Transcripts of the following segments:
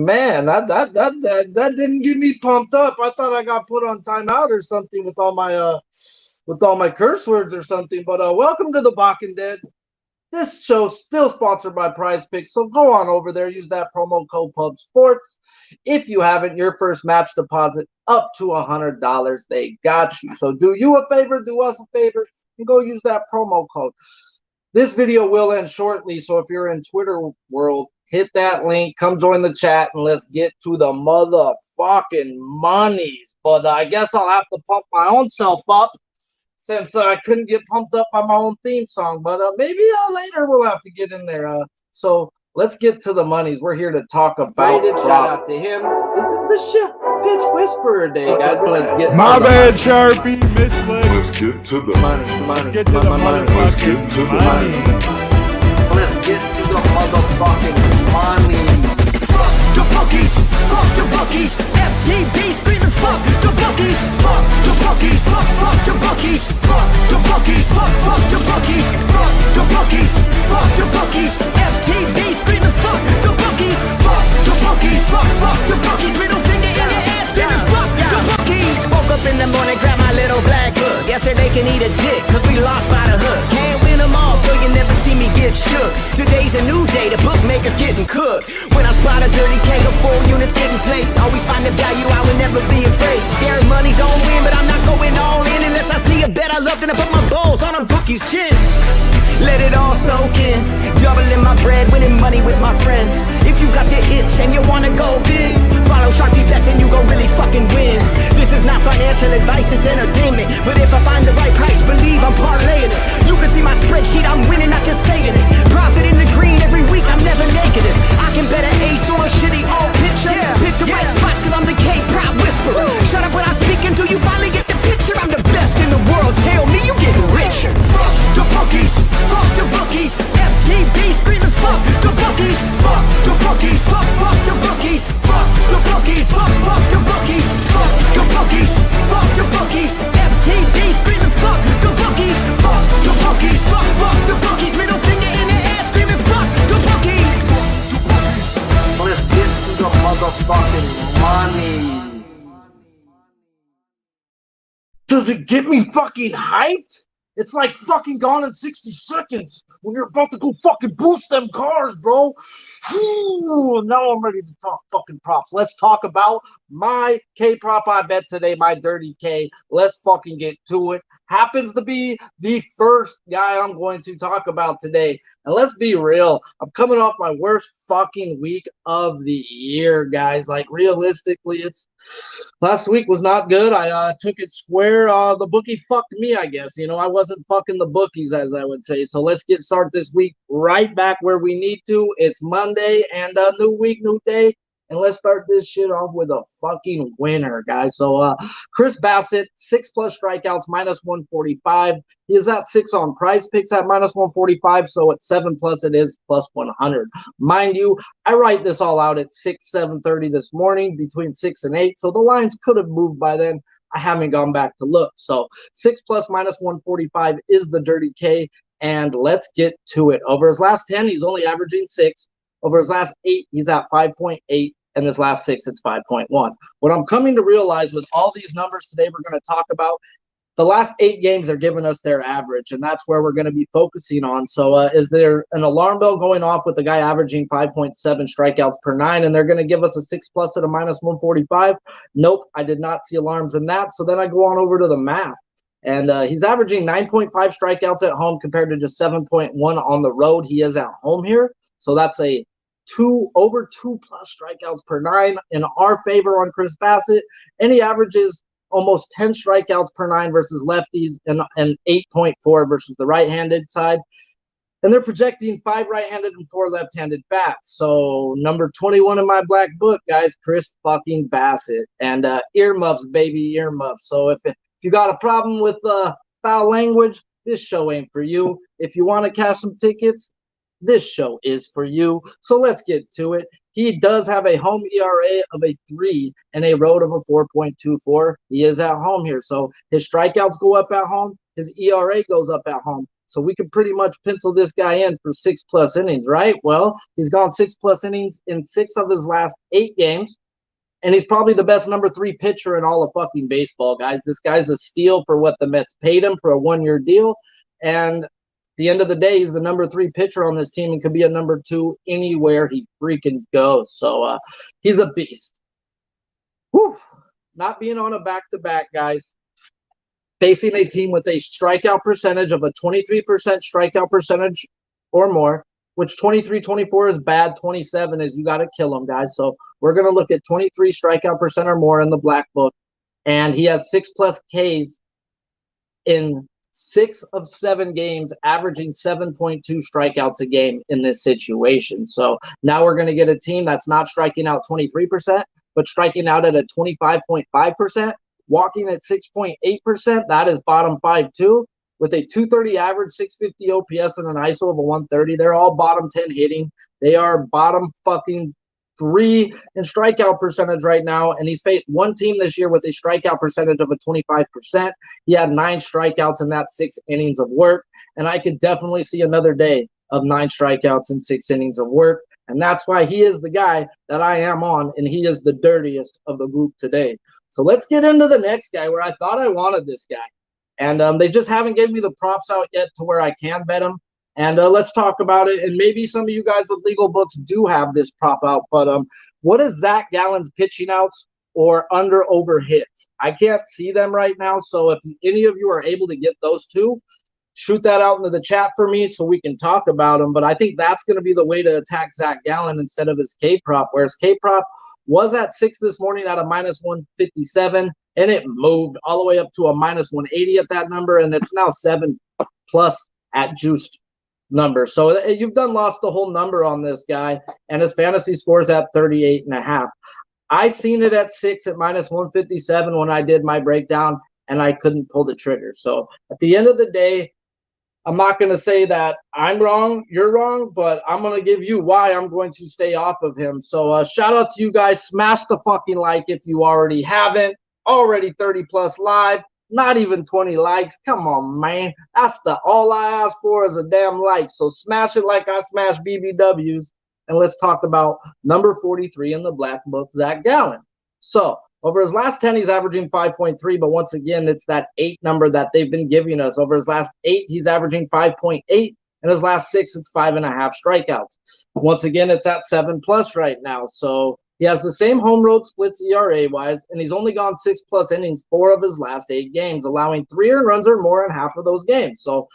Man, that didn't get me pumped up. I thought I got put on timeout or something with all my curse words or something. But welcome to the Balking Dead. This show's still sponsored by Prize Picks, so go on over there, use that promo code Pub Sports. If you haven't, your first match deposit up to $100, they got you. So do you a favor, do us a favor, and go use that promo code. This video will end shortly, so if you're in Twitter world, hit that link, come join the chat, and let's get to the motherfucking monies. But I guess I'll have to pump my own self up since I couldn't get pumped up by my own theme song. But maybe later we'll have to get in there. So let's get to the monies. We're here to talk about it. Shout out to him. This is the Ship Pitch Whisperer Day, guys. Let's get my bad, Sharpie. Misplayed. Let's get to the money. Let's get to the Let's get to the money. Let's get to the motherfucking money. Fuck the bookies, fuck the bookies. FTV screaming fuck the bookies, fuck the bookies, fuck the bookies, fuck the bookies, fuck the bookies, fuck the bookies, fuck the bookies. FTV screaming fuck the bookies, fuck the bookies, fuck the bookies. Middle finger in your ass, screaming fuck the bookies. Woke up in the morning, grab my little black book. Yesterday can eat a dick, cause we lost by the hook. Can't win them all, so you never see me get shook. Today's a new day, the bookmaker's getting cooked. When I spot a dirty K, the 4 units getting played. Always find the value, I would never be afraid. Scary money don't win, but I'm not going all in unless I see a bet I love, then I put my balls on a bookie's chin. Let it all soak in, doubling my bread, winning money with my friends. If you got the itch and you wanna go big, follow Sharpie bets and you gon' really fucking win. This is not financial advice, it's entertainment. But if I find the right price, believe I'm parlaying it. You can see my spreadsheet, I'm winning, not just saying it. Profit in the green every week, I'm never negative. I can bet an ace or a shitty old picture. Pick the right spots cause I'm the K-pop whisperer. Shut up when I speak until you finally get the picture. I'm the best in the world, tell me you getting richer. Fuck the bookies, fuck the bookies. FTV screaming fuck the bookies, fuck the bookies, fuck the bookies, fuck the bookies, fuck the bookies, fuck the bookies, fuck the bookies. FTV screaming fuck the bookies, fuck the bookies, fuck the bookies. Middle finger in the air screaming fuck the bookies. Let's get to the motherfucking monies. Does it get me fucking hyped? It's like fucking Gone in 60 Seconds when you're about to go fucking boost them cars, bro. Now I'm ready to talk fucking props. Let's talk about my K-prop I bet today, my dirty K. Let's fucking get to it. Happens to be the first guy I'm going to talk about today. And let's be real, I'm coming off my worst fucking week of the year, guys. Like, realistically, last week was not good. I took it square. The bookie fucked me, I guess. You know, I wasn't fucking the bookies, as I would say. So let's get started this week right back where we need to. It's Monday and a new week, new day. And let's start this shit off with a fucking winner, guys. So Chris Bassitt, 6+ strikeouts, -145. He is at 6 on Prize Picks at -145. So at 7+ it is +100. Mind you, I write this all out at 7:30 this morning, between 6 and 8. So the lines could have moved by then. I haven't gone back to look. So 6+ -145 is the dirty K. And let's get to it. Over his last 10, he's only averaging 6. Over his last 8, he's at 5.8, and his last 6, it's 5.1. What I'm coming to realize with all these numbers today we're going to talk about, the last 8 games are giving us their average, and that's where we're going to be focusing on. So is there an alarm bell going off with the guy averaging 5.7 strikeouts per 9, and they're going to give us a 6+ at a -145? Nope, I did not see alarms in that. So then I go on over to the math. And he's averaging 9.5 strikeouts at home compared to just 7.1 on the road. He is at home here. So that's a over 2+ strikeouts per 9 in our favor on Chris Bassitt. And he averages almost 10 strikeouts per 9 versus lefties and 8.4 versus the right-handed side. And they're projecting 5 right-handed and 4 left-handed bats. So number 21 in my black book, guys, Chris fucking Bassitt. And earmuffs, baby, earmuffs. So if you got a problem with foul language, this show ain't for you. If you want to cash some tickets, this show is for you. So let's get to it. He does have a home ERA of a 3 and a road of a 4.24. He is at home here. So his strikeouts go up at home. His ERA goes up at home. So we can pretty much pencil this guy in for 6+ innings, right? Well, he's gone 6+ innings in 6 of his last 8 games. And he's probably the best number 3 pitcher in all of fucking baseball, guys. This guy's a steal for what the Mets paid him for a 1-year deal. And at the end of the day, he's the number 3 pitcher on this team and could be a number 2 anywhere he freaking goes. So he's a beast. Whew. Not being on a back-to-back, guys. Facing a team with a strikeout percentage of a 23% strikeout percentage or more, which 23, 24 is bad. 27 is you got to kill them, guys. So we're going to look at 23 strikeout percent or more in the black book. And he has 6+ Ks in 6 of 7 games, averaging 7.2 strikeouts a game in this situation. So now we're going to get a team that's not striking out 23%, but striking out at a 25.5%, walking at 6.8%. That is bottom 5 too. With a 230 average, 650 OPS, and an ISO of a 130. They're all bottom 10 hitting. They are bottom fucking 3 in strikeout percentage right now. And he's faced one team this year with a strikeout percentage of a 25%. He had 9 strikeouts in that 6 innings of work. And I could definitely see another day of 9 strikeouts in 6 innings of work. And that's why he is the guy that I am on. And he is the dirtiest of the group today. So let's get into the next guy where I thought I wanted this guy. And they just haven't given me the props out yet to where I can bet them. And let's talk about it. And maybe some of you guys with legal books do have this prop out. But what is Zach Gallen's pitching outs or under/over hits? I can't see them right now. So if any of you are able to get those two, shoot that out into the chat for me so we can talk about them. But I think that's going to be the way to attack Zach Gallen instead of his K prop, whereas K prop was at 6 this morning at a -157. And it moved all the way up to a -180 at that number, and it's now 7+ at juiced number. So you've done lost the whole number on this guy, and his fantasy scores at 38.5. I seen it at 6 at -157 when I did my breakdown, and I couldn't pull the trigger. So at the end of the day, I'm not going to say that I'm wrong, you're wrong, but I'm going to give you why I'm going to stay off of him. So shout out to you guys. Smash the fucking like if you already haven't. Already 30+ live, not even 20 likes. Come on, man. That's all I ask for is a damn like. So smash it like I smash BBWs. And let's talk about number 43 in the black book, Zach Gallen. So over his last 10, he's averaging 5.3. But once again, it's that 8 number that they've been giving us. Over his last 8, he's averaging 5.8. And his last 6, it's 5.5 strikeouts. Once again, it's at 7+ right now. So he has the same home road splits ERA-wise, and he's only gone 6+ innings 4 of his last 8 games, allowing 3 earned runs or more in half of those games. So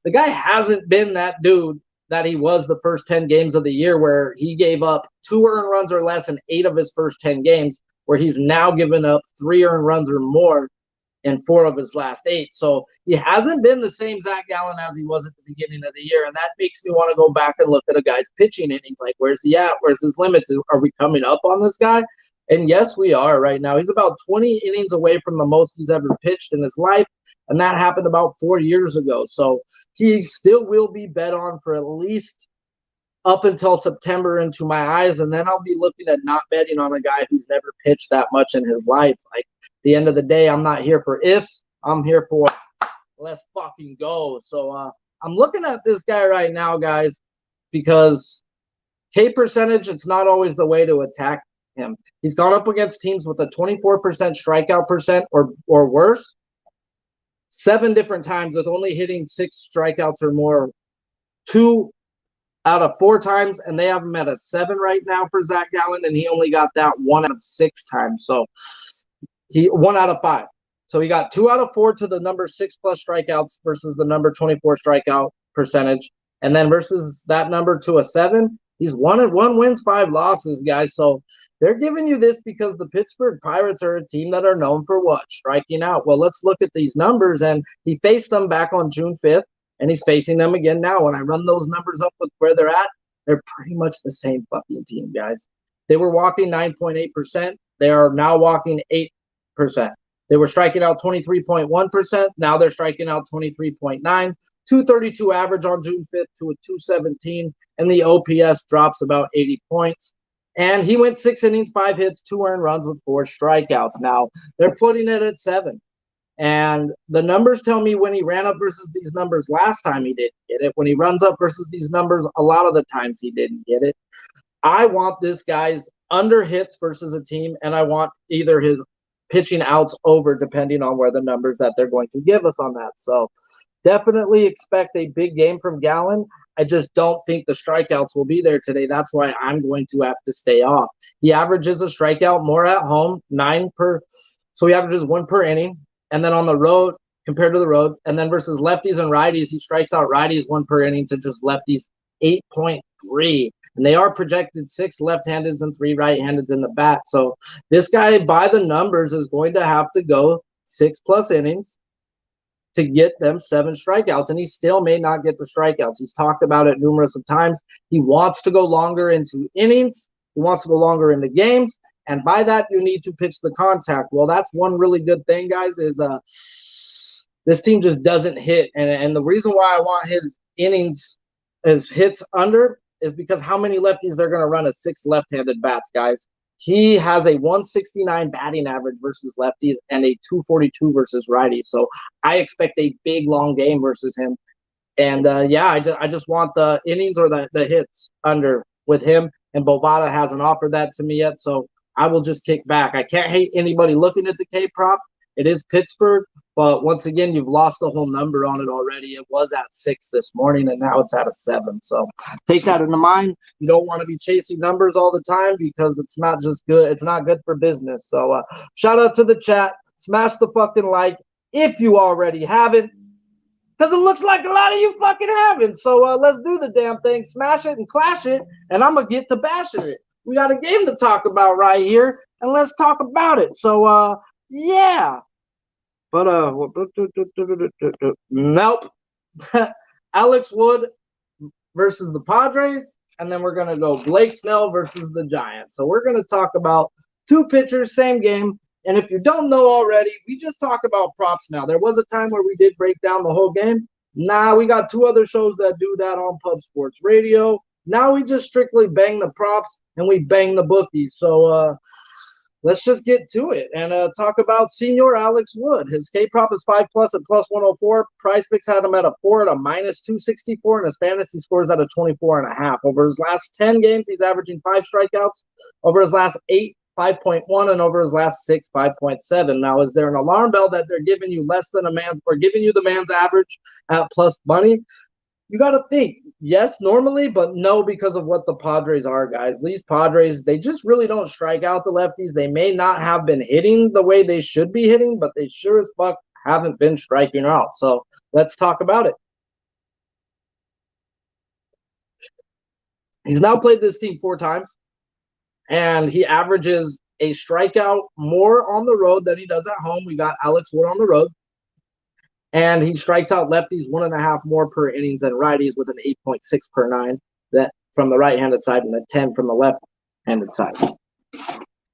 the guy hasn't been that dude that he was the first 10 games of the year where he gave up 2 earned runs or less in 8 of his first 10 games, where he's now given up 3 earned runs or more in 4 of his last 8. So he hasn't been the same Zach Gallen as he was at the beginning of the year. And that makes me want to go back and look at a guy's pitching innings. Like, where's he at? Where's his limits? Are we coming up on this guy? And yes, we are right now. He's about 20 innings away from the most he's ever pitched in his life. And that happened about 4 years ago. So he still will be bet on for at least up until September into my eyes. And then I'll be looking at not betting on a guy who's never pitched that much in his life. Like, at the end of the day, I'm not here for ifs. I'm here for let's fucking go. So I'm looking at this guy right now, guys, because K percentage, it's not always the way to attack him. He's gone up against teams with a 24% strikeout percent or worse 7 different times, with only hitting 6 strikeouts or more 2 out of 4 times, and they have him at a 7 right now for Zach Gallen, and he only got that 1 out of 6 times. So he 1 out of 5. So he got 2 out of 4 to the number 6+ strikeouts versus the number 24 strikeout percentage. And then versus that number to a 7, he's 1 wins, 5 losses, guys. So they're giving you this because the Pittsburgh Pirates are a team that are known for what? Striking out. Well, let's look at these numbers. And he faced them back on June 5th, and he's facing them again now. When I run those numbers up with where they're at, they're pretty much the same fucking team, guys. They were walking 9.8%. They are now walking 8%. They were striking out 23.1%. Now they're striking out 23.9. 232 average on June 5th to a 217, and the OPS drops about 80 points. And he went 6 innings, 5 hits, 2 earned runs with 4 strikeouts. Now they're putting it at 7. And the numbers tell me when he ran up versus these numbers last time he didn't get it. When he runs up versus these numbers, a lot of the times he didn't get it. I want this guy's under hits versus a team, and I want either his pitching outs over, depending on where the numbers that they're going to give us on that. So definitely expect a big game from Gallen. I just don't think the strikeouts will be there today. That's why I'm going to have to stay off. He averages a strikeout more at home, 9 per. So he averages 1 per inning. And then on the road, compared to the road, and then versus lefties and righties, he strikes out righties 1 per inning to just lefties 8.3. And they are projected 6 left-handeds and 3 right-handeds in the bat. So this guy, by the numbers, is going to have to go 6+ innings to get them 7 strikeouts, and he still may not get the strikeouts. He's talked about it numerous of times. He wants to go longer into innings. He wants to go longer into games, and by that, you need to pitch the contact. Well, that's one really good thing, guys, is this team just doesn't hit, and the reason why I want his innings, his hits under, is because how many lefties they're going to run as 6 left-handed bats, guys. He has a 169 batting average versus lefties and a 242 versus righties. So I expect a big, long game versus him. And, I just want the innings or the hits under with him. And Bovada hasn't offered that to me yet, so I will just kick back. I can't hate anybody looking at the K-prop. It is Pittsburgh, but once again, you've lost the whole number on it already. It was at 6 this morning, and now it's at a 7. So take that into mind. You don't want to be chasing numbers all the time because it's not just good. It's not good for business. So shout out to the chat. Smash the fucking like if you already haven't, because it looks like a lot of you fucking haven't. So let's do the damn thing. Smash it and clash it, and I'm going to get to bashing it. We got a game to talk about right here, and let's talk about it. So, yeah. But nope. Alex Wood versus the Padres, and then we're gonna go Blake Snell versus the Giants. So we're gonna talk about 2 pitchers, same game. And if you don't know already, we just talk about props now. There was a time where we did break down the whole game. Nah, we got 2 other shows that do that on Pub Sports Radio. Now we just strictly bang the props and we bang the bookies. So let's just get to it and talk about Senior Alex Wood. His K-prop is 5+ at +104. Price Picks had him at a 4 at a -264, and his fantasy scores at a 24.5. Over his last 10 games, he's averaging 5 strikeouts. Over his last 8, 5.1, and over his last 6, 5.7. Now, is there an alarm bell that they're giving you less than a man's, or giving you the man's average at plus money? You got to think, yes, normally, but no, because of what the Padres are, guys. These Padres, they just really don't strike out the lefties. They may not have been hitting the way they should be hitting, but they sure as fuck haven't been striking out. So let's talk about it. He's now played this team 4 times, and he averages a strikeout more on the road than he does at home. We got Alex Wood on the road. And he strikes out lefties 1.5 more per innings than righties, with an 8.6 per 9 that from the right-handed side and a 10 from the left-handed side.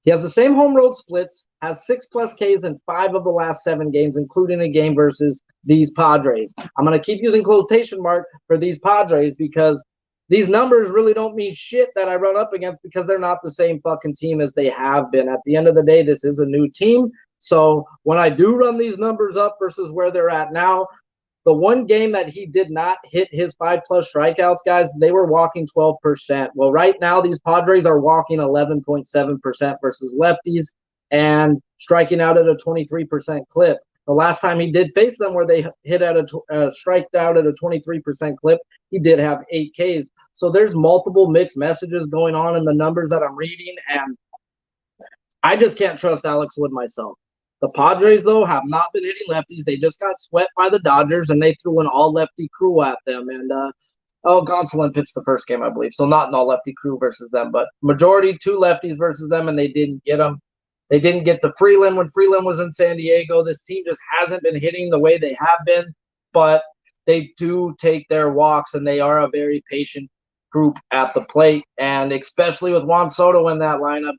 He has the same home road splits, has 6+ Ks in 5 of the last 7 games, including a game versus these Padres. I'm going to keep using quotation mark for these Padres because these numbers really don't mean shit that I run up against, because they're not the same fucking team as they have been. At the end of the day, this is a new team. So when I do run these numbers up versus where they're at now, the one game that he did not hit his 5+ strikeouts, guys, they were walking 12%. Well, right now, these Padres are walking 11.7% versus lefties and striking out at a 23% clip. The last time he did face them where they hit at striked out at a 23% clip, he did have 8 Ks. So there's multiple mixed messages going on in the numbers that I'm reading, and I just can't trust Alex Wood myself. The Padres, though, have not been hitting lefties. They just got swept by the Dodgers, and they threw an all-lefty crew at them. And, Gonsolin pitched the first game, I believe. So not an all-lefty crew versus them, but majority 2 lefties versus them, and they didn't get them. They didn't get to Freeland when Freeland was in San Diego. This team just hasn't been hitting the way they have been, but they do take their walks, and they are a very patient group at the plate. And especially with Juan Soto in that lineup,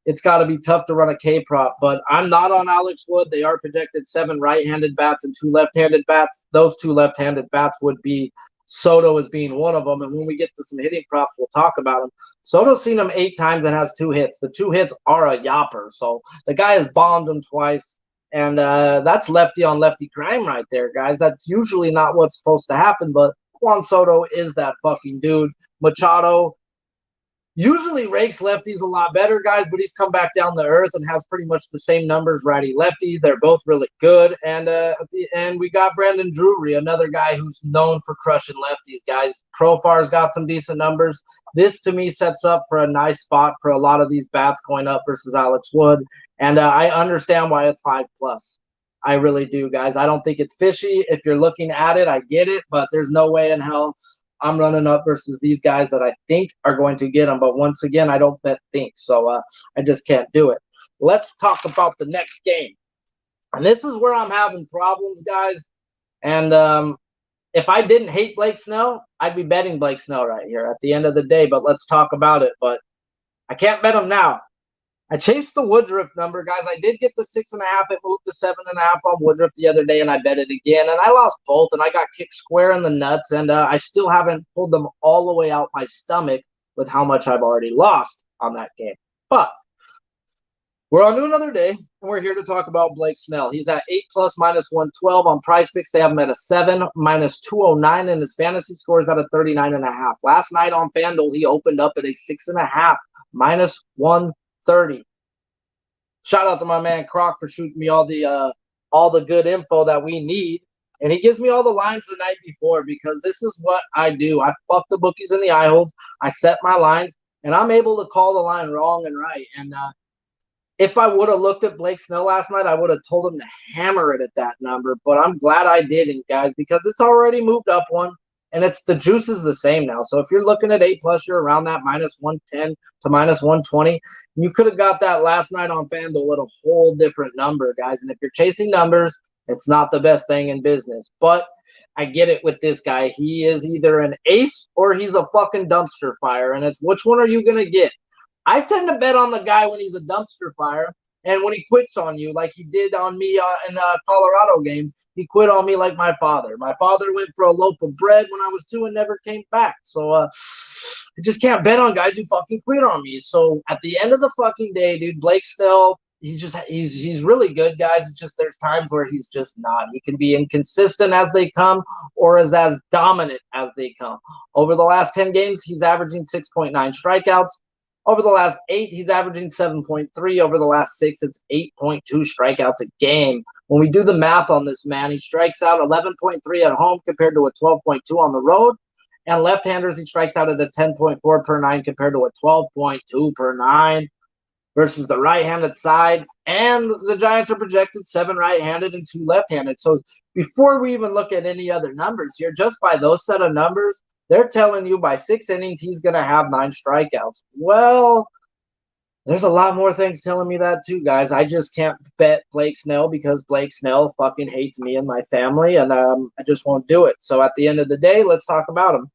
it's got to be tough to run a K-prop. But I'm not on Alex Wood. They are projected 7 right-handed bats and 2 left-handed bats. Those 2 left-handed bats would be Soto as being one of them. And when we get to some hitting props, we'll talk about him. Soto's seen him 8 times and has 2 hits. The 2 hits are a yopper. So the guy has bombed him twice. And that's lefty on lefty crime right there, guys. That's usually not what's supposed to happen, but Juan Soto is that fucking dude. Machado usually rakes lefties a lot better, guys, but he's come back down to earth and has pretty much the same numbers, righty lefty. They're both really good. And we got Brandon Drury, another guy who's known for crushing lefties, guys. Profar's got some decent numbers. This, to me, sets up for a nice spot for a lot of these bats going up versus Alex Wood. And I understand why it's 5+. I really do, guys. I don't think it's fishy. If you're looking at it, I get it, but there's no way in hell I'm running up versus these guys that I think are going to get them. But once again, I don't bet think. So I just can't do it. Let's talk about the next game. And this is where I'm having problems, guys. And if I didn't hate Blake Snell, I'd be betting Blake Snell right here at the end of the day. But let's talk about it. But I can't bet him now. I chased the Woodruff number, guys. I did get the 6.5. It moved to 7.5 on Woodruff the other day, and I bet it again. And I lost both, and I got kicked square in the nuts, and I still haven't pulled them all the way out my stomach with how much I've already lost on that game. But we're on to another day, and we're here to talk about Blake Snell. He's at 8+ -112 on Prize Picks. They have him at a 7 -209, and his fantasy score is at a 39.5. Last night on FanDuel, he opened up at a 6.5 -130. Shout out to my man Croc for shooting me all the good info that we need. And he gives me all the lines the night before because this is what I do. I fuck the bookies in the eye holes. I set my lines, and I'm able to call the line wrong and right. And if I would have looked at Blake Snell last night, I would have told him to hammer it at that number. But I'm glad I didn't, guys, because it's already moved up one. And the juice is the same now. So if you're looking at 8+, you're around that -110 to -120. You could have got that last night on FanDuel at a whole different number, guys. And if you're chasing numbers, it's not the best thing in business. But I get it with this guy. He is either an ace or he's a fucking dumpster fire. And it's which one are you going to get? I tend to bet on the guy when he's a dumpster fire. And when he quits on you, like he did on me in the Colorado game, he quit on me like my father. My father went for a loaf of bread when I was 2 and never came back. So I just can't bet on guys who fucking quit on me. So at the end of the fucking day, dude, Blake Snell, he's really good, guys. It's just there's times where he's just not. He can be inconsistent as they come or as dominant as they come. Over the last 10 games, he's averaging 6.9 strikeouts. Over the last 8, he's averaging 7.3. Over the last 6, it's 8.2 strikeouts a game. When we do the math on this man, he strikes out 11.3 at home compared to a 12.2 on the road. And left-handers, he strikes out at a 10.4 per 9 compared to a 12.2 per 9 versus the right-handed side. And the Giants are projected 7 right-handed and 2 left-handed. So before we even look at any other numbers here, just by those set of numbers, they're telling you by 6 innings he's going to have 9 strikeouts. Well, there's a lot more things telling me that too, guys. I just can't bet Blake Snell because Blake Snell fucking hates me and my family, and I just won't do it. So at the end of the day, let's talk about him.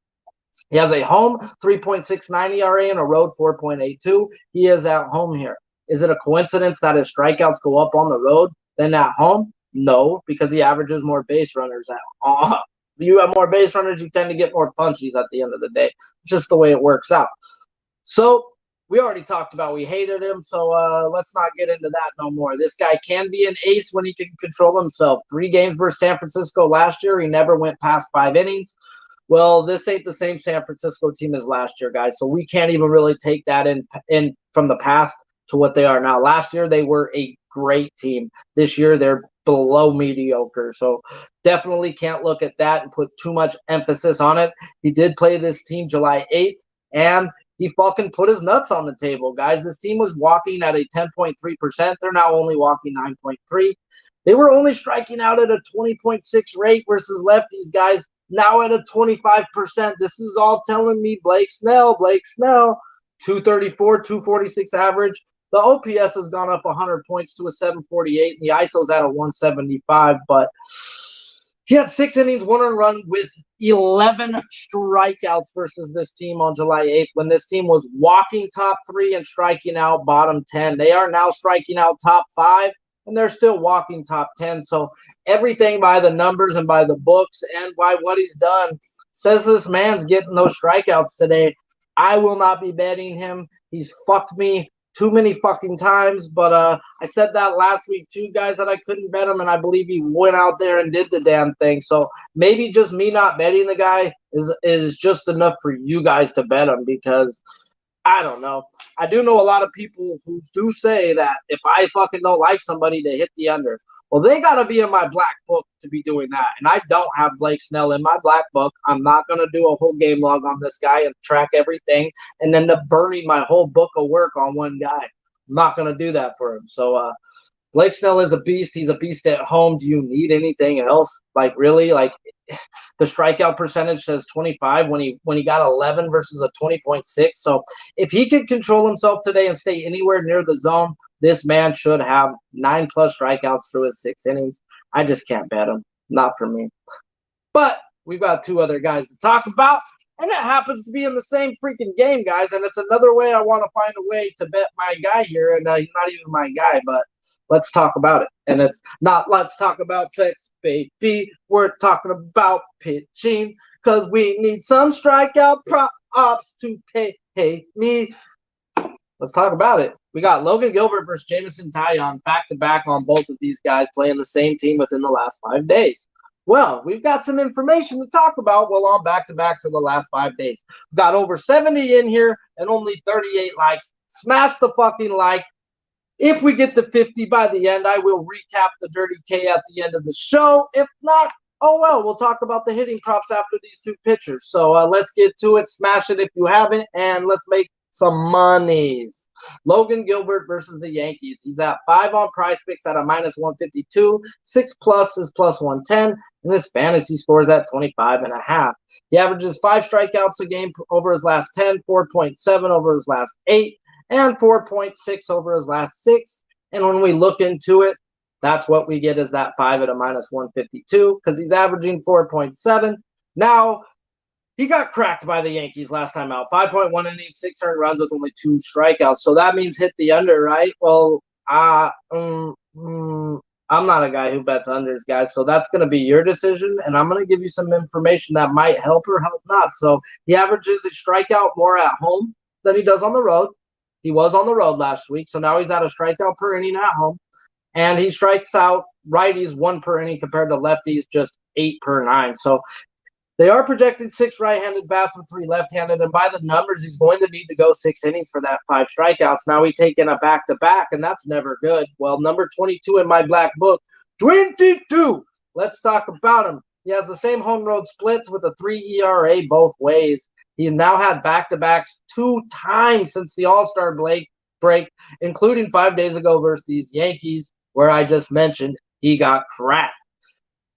He has a home 3.69 ERA and a road 4.82. He is at home here. Is it a coincidence that his strikeouts go up on the road than at home? No, because he averages more base runners at home. You have more base runners, you tend to get more punchies at the end of the day. It's just the way it works out. So we already talked about we hated him, so let's not get into that no more. This guy can be an ace when he can control himself. 3 games versus San Francisco last year, he never went past 5 innings. Well, this ain't the same San Francisco team as last year, guys, so we can't even really take that in from the past to what they are now. Last year, they were a great team. This year, they're below mediocre. So definitely can't look at that and put too much emphasis on it. He did play this team July 8th, and he fucking put his nuts on the table, guys. This team was walking at a 10.3%. They're now only walking 9.3. They were only striking out at a 20.6 rate versus lefties, guys, now at a 25%. This is all telling me Blake Snell, 234, 246 average. The OPS has gone up 100 points to a 748, and the ISO's at a 175. But he had 6 innings, 1 earned run with 11 strikeouts versus this team on July 8th when this team was walking top 3 and striking out bottom 10. They are now striking out top 5, and they're still walking top 10. So everything by the numbers and by the books and by what he's done says this man's getting those strikeouts today. I will not be betting him. He's fucked me too many fucking times. But I said that last week too, guys, that I couldn't bet him, and I believe he went out there and did the damn thing. So maybe just me not betting the guy is just enough for you guys to bet him, because I don't know. I do know a lot of people who do say that if I fucking don't like somebody, they hit the under. Well, they got to be in my black book to be doing that. And I don't have Blake Snell in my black book. I'm not going to do a whole game log on this guy and track everything and end up burning my whole book of work on one guy. I'm not going to do that for him. So, Blake Snell is a beast. He's a beast at home. Do you need anything else? Like, really? Like, the strikeout percentage says 25 when he got 11 versus a 20.6. So if he could control himself today and stay anywhere near the zone, this man should have 9+ strikeouts through his 6 innings. I just can't bet him. Not for me. But we've got 2 other guys to talk about, and it happens to be in the same freaking game, guys. And it's another way I want to find a way to bet my guy here, and he's not even my guy, but let's talk about it. And it's not let's talk about sex, baby. We're talking about pitching, because we need some strikeout props to pay me. Let's talk about it. We got Logan Gilbert versus Gilbert and Taillon back-to-back on both of these guys playing the same team within the last 5 days. Well, we've got some information to talk about while on back-to-back for the last 5 days. We've got over 70 in here and only 38 likes. Smash the fucking like. If we get to 50 by the end, I will recap the Dirty K at the end of the show. If not, oh well, we'll talk about the hitting props after these 2 pitchers. So let's get to it. Smash it if you haven't, and let's make some monies. Logan Gilbert versus the Yankees. He's at 5 on Prize Picks at a -152. 6+ is +110, and his fantasy score is at 25.5. He averages 5 strikeouts a game over his last 10, 4.7 over his last 8. And 4.6 over his last 6. And when we look into it, that's what we get is that 5 at a -152, because he's averaging 4.7. Now, he got cracked by the Yankees last time out. 5.1 innings, 6 earned runs with only 2 strikeouts. So that means hit the under, right? Well, I'm not a guy who bets unders, guys. So that's going to be your decision. And I'm going to give you some information that might help or help not. So he averages a strikeout more at home than he does on the road. He was on the road last week, so now he's at a strikeout per inning at home. And he strikes out righties 1 per inning compared to lefties just 8 per 9. So they are projected 6 right-handed bats with 3 left-handed. And by the numbers, he's going to need to go 6 innings for that 5 strikeouts. Now we take in a back-to-back, and that's never good. Well, number 22 in my black book, 22. Let's talk about him. He has the same home road splits with a 3 ERA both ways. He's now had back-to-backs 2 times since the All-Star break, including 5 days ago versus these Yankees, where I just mentioned he got cracked.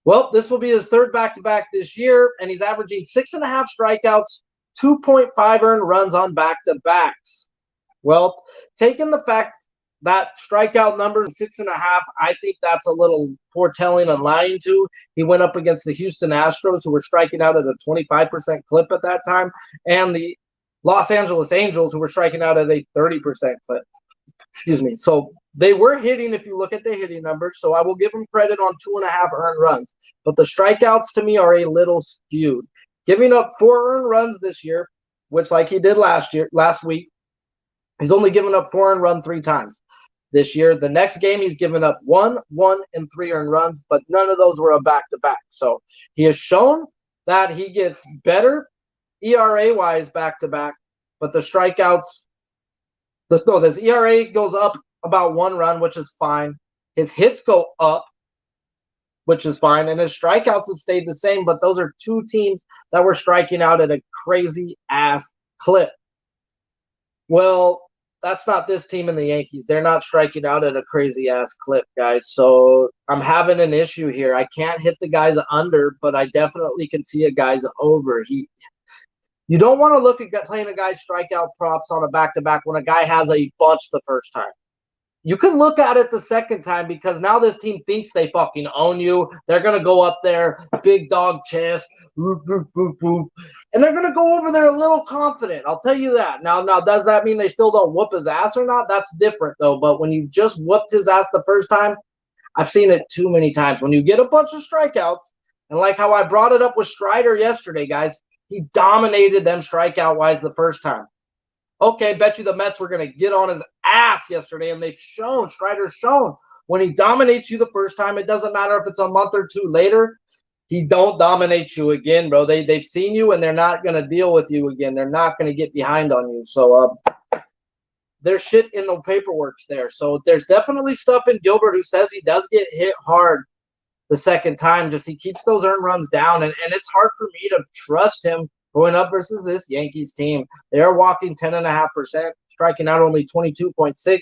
Well, this will be his 3rd back-to-back this year, and he's averaging 6.5 strikeouts, 2.5 earned runs on back-to-backs. Well, taking the fact that strikeout number 6.5, I think that's a little foretelling and lying to. He went up against the Houston Astros, who were striking out at a 25% clip at that time, and the Los Angeles Angels, who were striking out at a 30% clip. Excuse me. So they were hitting if you look at the hitting numbers, so I will give him credit on 2.5 earned runs. But the strikeouts to me are a little skewed. Giving up 4 earned runs this year, which like he did last week, he's only given up 4 earned runs 3 times this year. The next game, he's given up 1, 1, and 3 earned runs, but none of those were a back-to-back. So he has shown that he gets better ERA-wise back-to-back, but the strikeouts, his ERA goes up about 1 run, which is fine. His hits go up, which is fine, and his strikeouts have stayed the same, but those are 2 teams that were striking out at a crazy-ass clip. Well, that's not this team and the Yankees. They're not striking out at a crazy-ass clip, guys. So I'm having an issue here. I can't hit the guys under, but I definitely can see a guy's over. You don't want to look at playing a guy's strikeout props on a back-to-back when a guy has a bunch the first time. You can look at it the second time because now this team thinks they fucking own you. They're going to go up there, big dog chest, whoop, whoop, whoop, whoop, and they're going to go over there a little confident. I'll tell you that. Now, does that mean they still don't whoop his ass or not? That's different, though. But when you just whooped his ass the first time, I've seen it too many times. When you get a bunch of strikeouts, and like how I brought it up with Strider yesterday, guys, he dominated them strikeout-wise the first time. Okay, bet you the Mets were going to get on his ass yesterday, and Strider's shown, when he dominates you the first time, it doesn't matter if it's a month or two later, he don't dominate you again, bro. They've seen you, and they're not going to deal with you again. They're not going to get behind on you. So there's shit in the paperwork there. So there's definitely stuff in Gilbert who says he does get hit hard the second time. Just he keeps those earned runs down, and it's hard for me to trust him going up versus this Yankees team. They are walking 10.5%, striking out only 22.6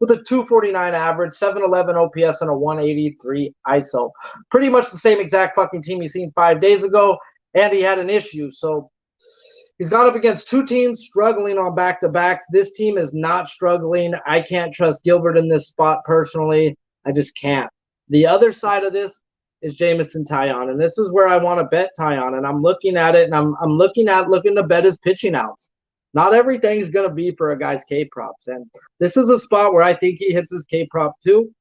with a 249 average, 711 OPS, and a 183 ISO. Pretty much the same exact fucking team he's seen 5 days ago, and he had an issue. So he's gone up against two teams struggling on back-to-backs. This team is not struggling. I can't trust Gilbert in this spot personally. I just can't. The other side of this is Jameson Taillon, and this is where I want to bet Taillon, and I'm looking at it, and I'm looking to bet his pitching outs. Not everything's going to be for a guy's K-props, and this is a spot where I think he hits his K-prop too,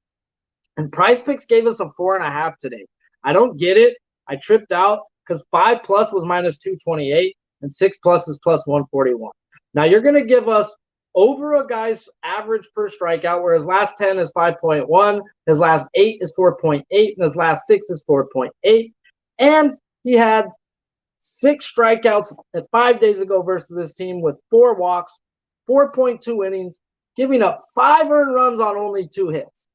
and Price Picks gave us a 4.5 today. I don't get it. I tripped out because 5+ was minus 228, and 6+ is plus 141. Now, you're going to give us over a guy's average per strikeout, where his last 10 is 5.1, his last 8 is 4.8, and his last 6 is 4.8. And he had 6 strikeouts 5 days ago versus this team with 4 walks, 4.2 innings, giving up 5 earned runs on only 2 hits.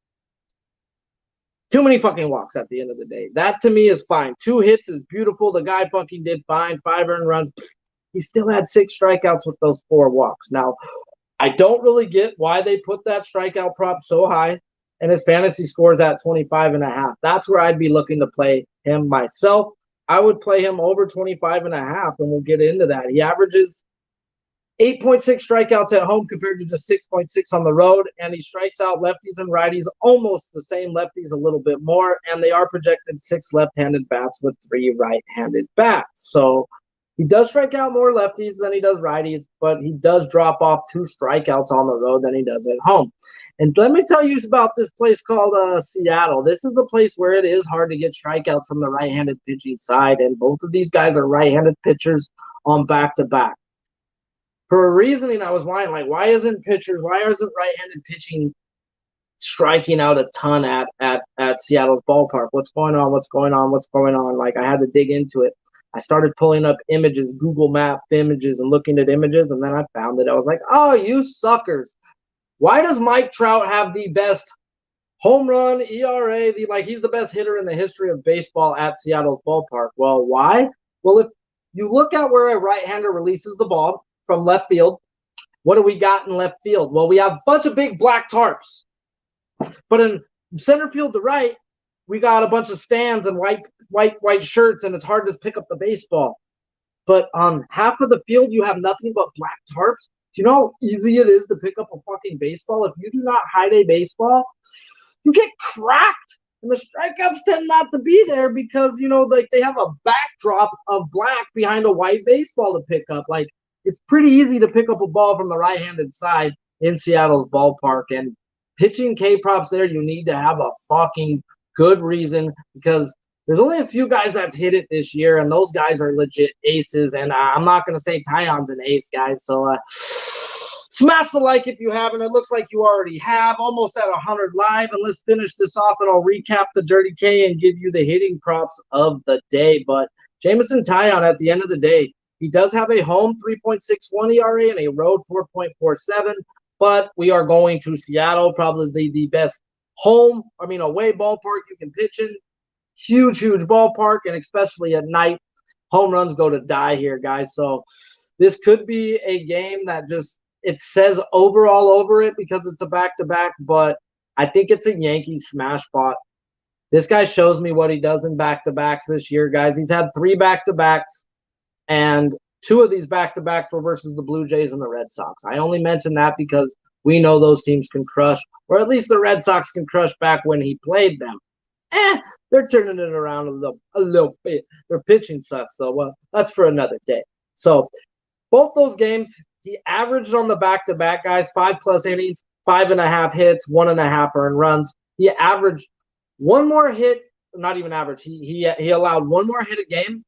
Too many fucking walks at the end of the day. That to me is fine. 2 hits is beautiful. The guy fucking did fine. 5 earned runs. He still had 6 strikeouts with those 4 walks. Now, I don't really get why they put that strikeout prop so high, and his fantasy scores at 25.5. That's where I'd be looking to play him myself. I would play him over 25.5, and we'll get into that. He averages 8.6 strikeouts at home compared to just 6.6 on the road, and he strikes out lefties and righties almost the same, lefties a little bit more, and they are projected 6 left-handed bats with 3 right-handed bats. So he does strike out more lefties than he does righties, but he does drop off 2 strikeouts on the road than he does at home. And let me tell you about this place called Seattle. This is a place where it is hard to get strikeouts from the right-handed pitching side, and both of these guys are right-handed pitchers on back-to-back. For a reasoning, I was wondering, why isn't right-handed pitching striking out a ton at Seattle's ballpark? What's going on? I had to dig into it. I started pulling up images, Google Map images, and looking at images, and then I found it. I was like, oh, you suckers. Why does Mike Trout have the best home run, ERA, he's the best hitter in the history of baseball at Seattle's ballpark? Well, why? Well, if you look at where a right-hander releases the ball from left field, what do we got in left field? Well, we have a bunch of big black tarps. But in center field to right, we got a bunch of stands and white shirts, and it's hard to pick up the baseball. But on half of the field, you have nothing but black tarps. Do you know how easy it is to pick up a fucking baseball? If you do not hide a baseball, you get cracked. And the strikeouts tend not to be there because, they have a backdrop of black behind a white baseball to pick up. It's pretty easy to pick up a ball from the right-handed side in Seattle's ballpark. And pitching K-props there, you need to have a fucking good reason, because there's only a few guys that's hit it this year, and those guys are legit aces. And I'm not going to say Taillon's an ace, guys. So smash the like if you haven't. It looks like you already have. Almost at 100 live. And let's finish this off, and I'll recap the Dirty K and give you the hitting props of the day. But Jameson Taillon, at the end of the day, he does have a home 3.61 ERA and a road 4.47. But we are going to Seattle, probably the best away ballpark you can pitch in. Huge ballpark, and especially at night, home runs go to die here, guys. So this could be a game that it says over all over it because it's a back-to-back, but I think it's a Yankees smash spot. This guy shows me what he does in back-to-backs this year, guys. He's had 3 back-to-backs, and 2 of these back-to-backs were versus the Blue Jays and the Red Sox. I only mention that because we know those teams can crush, or at least the Red Sox can crush back when he played them. They're turning it around a little bit. Their pitching sucks, though. Well, that's for another day. So both those games, he averaged on the back-to-back, guys, 5+ innings, 5.5 hits, 1.5 earned runs. He averaged one more hit, not even average. He allowed one more hit a game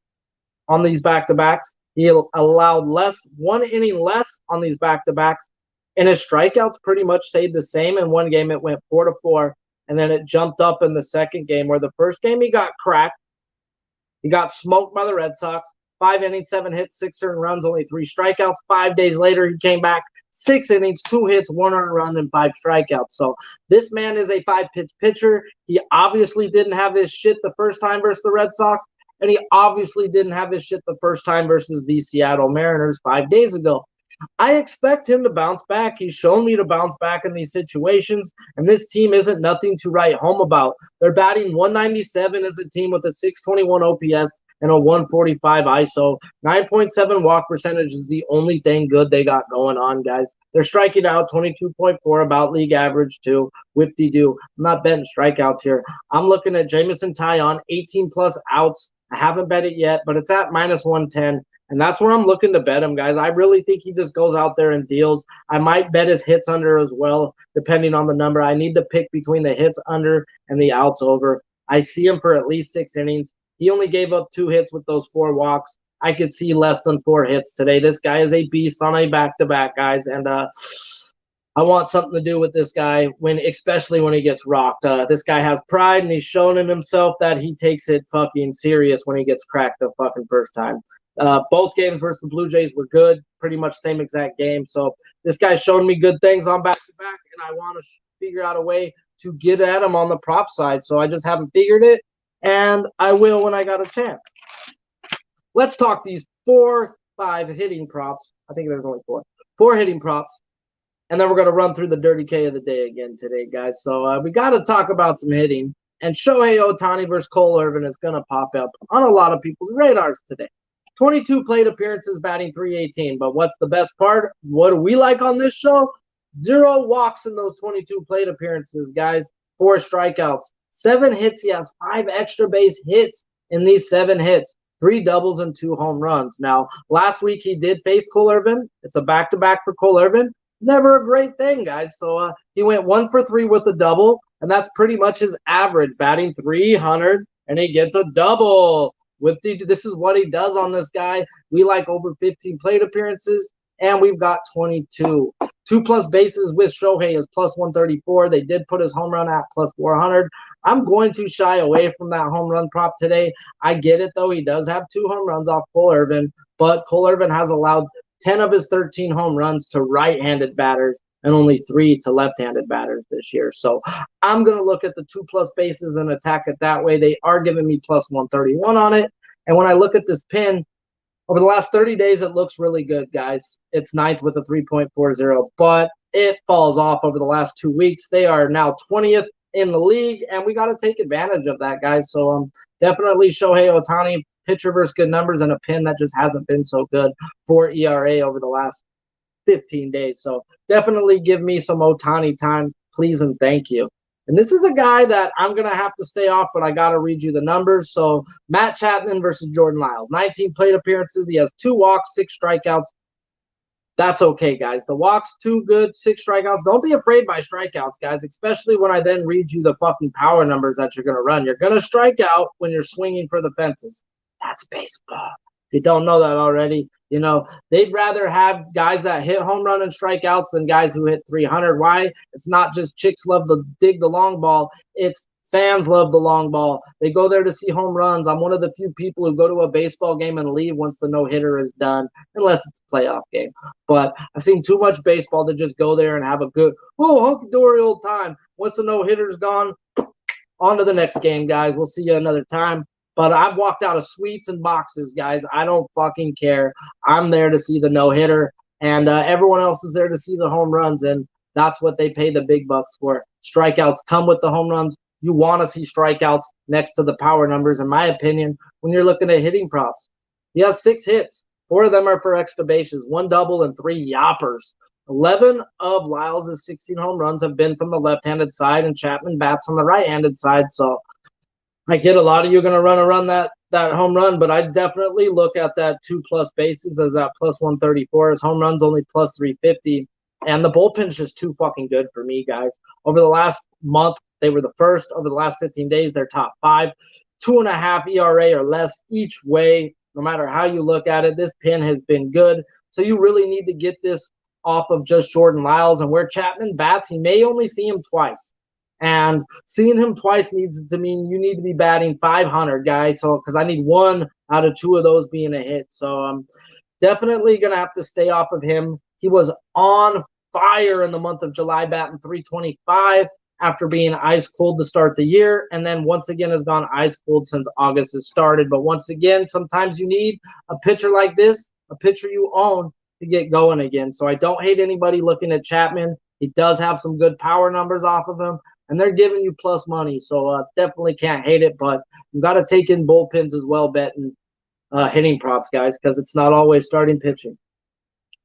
on these back-to-backs He allowed one inning less on these back-to-backs, and his strikeouts pretty much stayed the same. In one game, it went 4-4, and then it jumped up in the second game, where the first game he got cracked. He got smoked by the Red Sox. 5 innings, 7 hits, 6 earned runs, only 3 strikeouts. 5 days later, he came back, 6 innings, 2 hits, 1 earned run, and 5 strikeouts. So this man is a 5-pitch pitcher. He obviously didn't have his shit the first time versus the Red Sox, and he obviously didn't have his shit the first time versus the Seattle Mariners 5 days ago. I expect him to bounce back. He's shown me to bounce back in these situations, and this team isn't nothing to write home about. They're batting 197 as a team with a 621 OPS and a 145 ISO. 9.7 walk percentage is the only thing good they got going on, guys. They're striking out 22.4, about league average too. Whip-de-doo. I'm not betting strikeouts here. I'm looking at Gilbert and Taillon, 18-plus outs. I haven't bet it yet, but it's at minus 110. And that's where I'm looking to bet him, guys. I really think he just goes out there and deals. I might bet his hits under as well, depending on the number. I need to pick between the hits under and the outs over. I see him for at least 6 innings. He only gave up 2 hits with those 4 walks. I could see less than 4 hits today. This guy is a beast on a back-to-back, guys. And I want something to do with this guy, especially when he gets rocked. This guy has pride, and he's shown in himself that he takes it fucking serious when he gets cracked the fucking first time. Both games versus the Blue Jays were good, pretty much same exact game. So this guy's shown me good things on back-to-back, and I want to figure out a way to get at him on the prop side. So I just haven't figured it, and I will when I got a chance. Let's talk these 4, 5 hitting props. I think there's only 4. 4 hitting props, and then we're going to run through the dirty K of the day again today, guys. So we got to talk about some hitting, and Shohei Ohtani versus Cole Irvin is going to pop up on a lot of people's radars today. 22 plate appearances, batting .318. But what's the best part? What do we like on this show? 0 walks in those 22 plate appearances, guys. 4 strikeouts. 7 hits. He has 5 extra base hits in these 7 hits. 3 doubles and 2 home runs. Now, last week he did face Cole Irvin. It's a back-to-back for Cole Irvin. Never a great thing, guys. So he went 1 for 3 with a double, and that's pretty much his average, batting .300, and he gets a double. This is what he does on this guy. We like over 15 plate appearances, and we've got 22. 2+ bases with Shohei is plus 134. They did put his home run at plus 400. I'm going to shy away from that home run prop today. I get it, though. He does have 2 home runs off Cole Irvin, but Cole Irvin has allowed 10 of his 13 home runs to right-handed batters and only 3 to left-handed batters this year. So I'm going to look at the 2+ bases and attack it that way. They are giving me plus 131 on it. And when I look at this pin, over the last 30 days, it looks really good, guys. It's 9th with a 3.40, but it falls off over the last 2 weeks. They are now 20th in the league, and we got to take advantage of that, guys. So definitely Shohei Ohtani, pitcher versus good numbers, and a pin that just hasn't been so good for ERA over the last 15 days. So definitely give me some Ohtani time, please and thank you. And this is a guy that I'm going to have to stay off, but I got to read you the numbers. So Matt Chapman versus Jordan Lyles. 19 plate appearances. He has 2 walks, 6 strikeouts. That's okay, guys. The walks, 2 good, 6 strikeouts. Don't be afraid by strikeouts, guys, especially when I then read you the fucking power numbers that you're going to run. You're going to strike out when you're swinging for the fences. That's baseball. If you don't know that already, they'd rather have guys that hit home run and strikeouts than guys who hit 300. Why? It's not just chicks love to dig the long ball. It's fans love the long ball. They go there to see home runs. I'm one of the few people who go to a baseball game and leave once the no-hitter is done, unless it's a playoff game. But I've seen too much baseball to just go there and have a good, hunky-dory old time. Once the no-hitter's gone, on to the next game, guys. We'll see you another time. But I've walked out of suites and boxes, guys. I don't fucking care. I'm there to see the no-hitter, and everyone else is there to see the home runs, and that's what they pay the big bucks for. Strikeouts come with the home runs. You want to see strikeouts next to the power numbers, in my opinion, when you're looking at hitting props. He has 6 hits. 4 of them are for extra bases, 1 double and 3 yoppers. 11 of Lyles' 16 home runs have been from the left-handed side, and Chapman bats from the right-handed side, so I get a lot of you are going to run that home run, but I definitely look at that 2+ bases as that plus 134. His home run's only plus 350, and the bullpen's just too fucking good for me, guys. Over the last month, they were the first. Over the last 15 days, they're top 5. 2.5 ERA or less each way. No matter how you look at it, this pin has been good. So you really need to get this off of just Jordan Lyles. And where Chapman bats, he may only see him twice. And seeing him twice needs to mean you need to be batting 500, guys. So because I need 1 out of 2 of those being a hit. So I'm definitely going to have to stay off of him. He was on fire in the month of July, batting 325 after being ice cold to start the year, and then once again has gone ice cold since August has started. But once again, sometimes you need a pitcher like this, a pitcher you own, to get going again. So I don't hate anybody looking at Chapman. He does have some good power numbers off of him, and they're giving you plus money. So definitely can't hate it, but you got to take in bullpens as well, betting hitting props, guys, because it's not always starting pitching.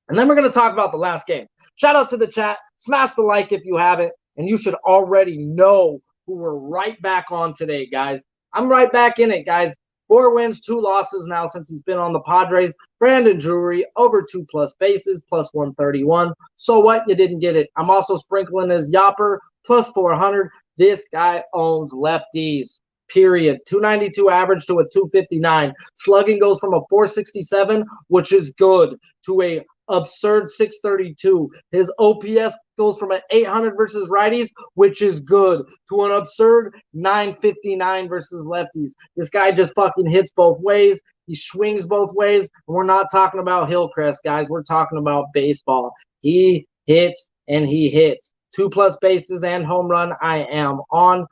And then we're going to talk about the last game. Shout out to the chat. Smash the like if you haven't. And you should already know who we're right back on today, guys. I'm right back in it, guys. 4 wins, 2 losses now since he's been on the Padres. Brandon Drury, over 2+ bases, plus 131. So what? You didn't get it. I'm also sprinkling his Yopper, plus 400. This guy owns lefties, period. 292 average to a 259. Slugging goes from a 467, which is good, to a absurd 632. His OPS goes from an 800 versus righties, which is good, to an absurd 959 versus lefties. This guy just fucking hits both ways. He swings both ways. And we're not talking about Hillcrest, guys. We're talking about baseball. He hits and he hits. 2+ bases and home run. I am on.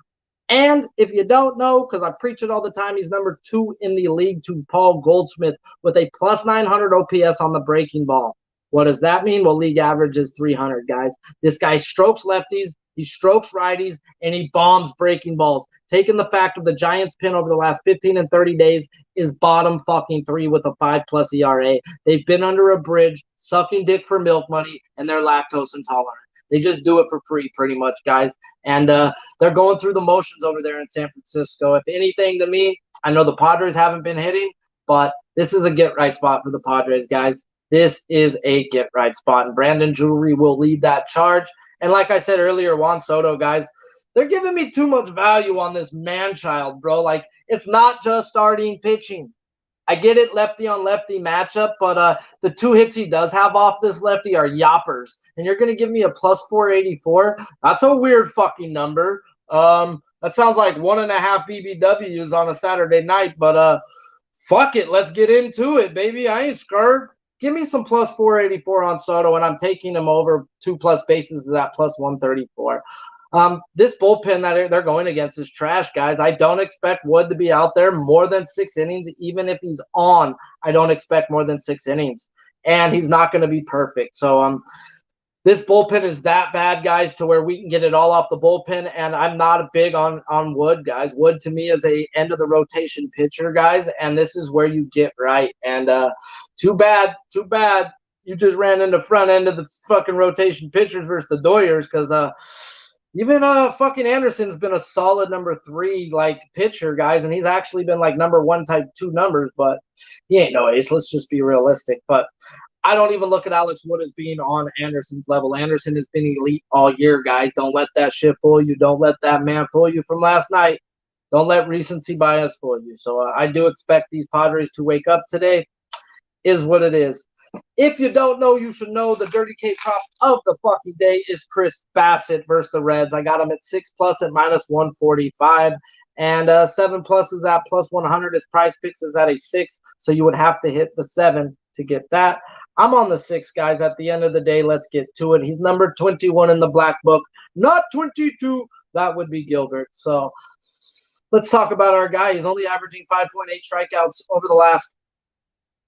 And if you don't know, because I preach it all the time, he's number 2 in the league to Paul Goldschmidt with a plus 900 OPS on the breaking ball. What does that mean? Well, league average is 300, guys. This guy strokes lefties, he strokes righties, and he bombs breaking balls. Taking the fact of the Giants' pin over the last 15 and 30 days is bottom fucking 3 with a 5+ ERA. They've been under a bridge, sucking dick for milk money, and they're lactose intolerant. They just do it for free, pretty much, guys. And they're going through the motions over there in San Francisco. If anything, to me, I know the Padres haven't been hitting, but this is a get-right spot for the Padres, guys. This is a get-right spot, and Brandon Drury will lead that charge. And like I said earlier, Juan Soto, guys, they're giving me too much value on this man-child, bro. Like, it's not just starting pitching. I get it, lefty-on-lefty matchup, but the 2 hits he does have off this lefty are yoppers. And you're going to give me a plus 484? That's a weird fucking number. That sounds like 1.5 BBWs on a Saturday night, but fuck it. Let's get into it, baby. I ain't scared. Give me some plus 484 on Soto, and I'm taking him over 2+ bases is at plus 134. This bullpen that they're going against is trash, guys. I don't expect Wood to be out there more than 6 innings. Even if he's on, I don't expect more than 6 innings. And he's not going to be perfect. So this bullpen is that bad, guys, to where we can get it all off the bullpen. And I'm not big on Wood, guys. Wood, to me, is a end-of-the-rotation pitcher, guys. And this is where you get right. And too bad. You just ran into front end of the fucking rotation pitchers versus the Doyers because even fucking Anderson's been a solid number 3 like pitcher, guys, and he's actually been like number 1 type 2 numbers, but he ain't no ace. Let's just be realistic. But I don't even look at Alex Wood as being on Anderson's level. Anderson has been elite all year, guys. Don't let that shit fool you. Don't let that man fool you from last night. Don't let recency bias fool you. So I do expect these Padres to wake up today. Is what it is. If you don't know, you should know. The Dirty K prop of the fucking day is Chris Bassitt versus the Reds. I got him at 6+ at minus 145. And 7+ is at plus 100. His price picks is at a 6. So you would have to hit the 7 to get that. I'm on the 6, guys. At the end of the day, let's get to it. He's number 21 in the black book, not 22. That would be Gilbert. So let's talk about our guy. He's only averaging 5.8 strikeouts over the last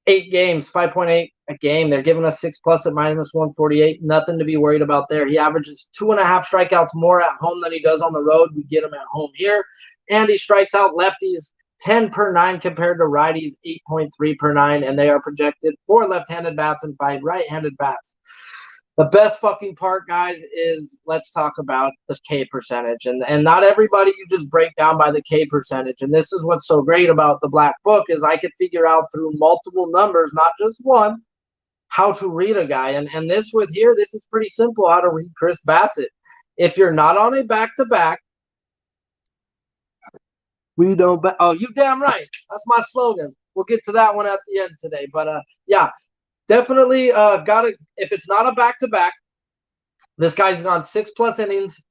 8 games, 5.8 a game. They're giving us 6+ at minus 148. Nothing to be worried about there. He averages 2.5 strikeouts more at home than he does on the road. We get him at home here. And he strikes out lefties 10 per 9 compared to righties 8.3 per 9. And they are projected 4 left-handed bats and 5 right-handed bats. The best fucking part, guys, is let's talk about the K percentage. And not everybody you just break down by the K percentage. And this is what's so great about the Black Book is I could figure out through multiple numbers, not just one, how to read a guy. And this with here, this is pretty simple how to read Chris Bassitt. If you're not on a back-to-back, we don't – oh, you damn right. That's my slogan. we'll get to that one at the end today. But yeah, definitely got it. If it's not a back-to-back, this guy's gone 6+ innings,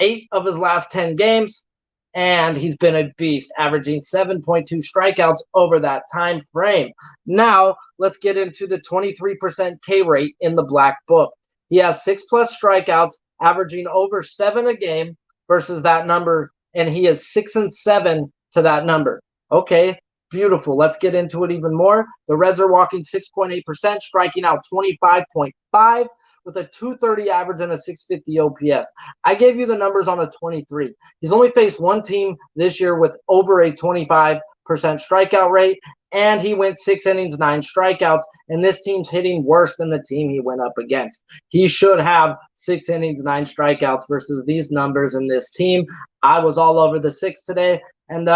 8 of his last 10 games, and he's been a beast, averaging 7.2 strikeouts over that time frame. Now, let's get into the 23% K rate in the Black Book. He has 6+ strikeouts, averaging over 7 a game versus that number, and he is 6-7 to that number. Okay, beautiful. Let's get into it even more. The Reds are walking 6.8%, striking out 25.5 with a 230 average and a 650 OPS. I gave you the numbers on a 23. He's only faced one team this year with over a 25% strikeout rate, and he went 6 innings, 9 strikeouts, and this team's hitting worse than the team he went up against. He should have 6 innings, 9 strikeouts versus these numbers in this team. I was all over the 6 today, and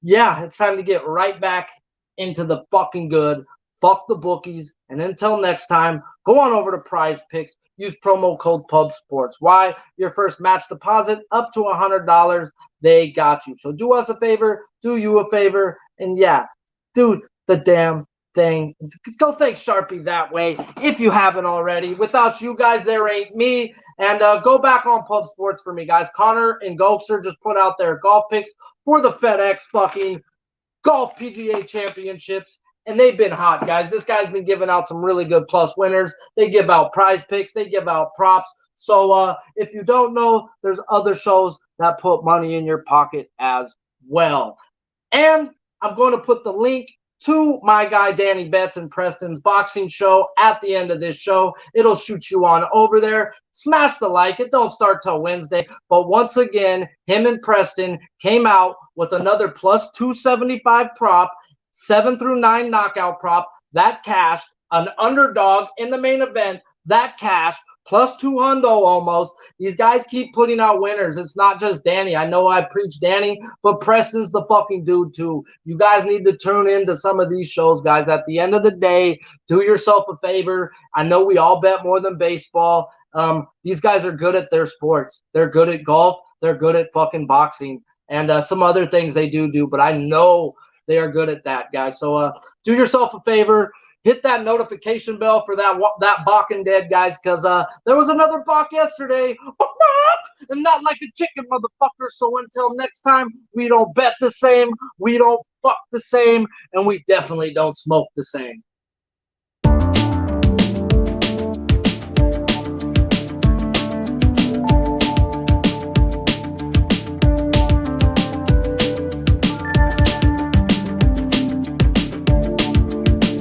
yeah, it's time to get right back into the fucking good. Fuck the bookies. And until next time, go on over to Prize Picks. Use promo code PUBSPORTS. Why? Your first match deposit up to $100. They got you. So do us a favor. Do you a favor. And yeah, do the damn thing. Go thank Sharpie that way if you haven't already. Without you guys, there ain't me. And go back on Pub Sports for me, guys. Connor and Gokster just put out their golf picks for the FedEx fucking Golf PGA Championships. And they've been hot, guys. This guy's been giving out some really good plus winners. They give out prize picks. They give out props. So if you don't know, there's other shows that put money in your pocket as well. And I'm going to put the link to my guy Danny Betts and Preston's boxing show at the end of this show. It'll shoot you on over there. Smash the like. It don't start till Wednesday. But once again, him and Preston came out with another plus 275 prop. 7 through 9 knockout prop that cashed, an underdog in the main event that cashed, plus 200 almost. These guys keep putting out winners. It's not just Danny. I know I preach Danny, but Preston's the fucking dude too. You guys need to tune into some of these shows, guys. At the end of the day, do yourself a favor. I know we all bet more than baseball. These guys are good at their sports. They're good at golf. They're good at fucking boxing and some other things they do. But I know they are good at that, guys. So do yourself a favor. Hit that notification bell for that Balking dead, guys, because there was another Bach yesterday. And not like a chicken, motherfucker. So until next time, we don't bet the same. We don't fuck the same. And we definitely don't smoke the same.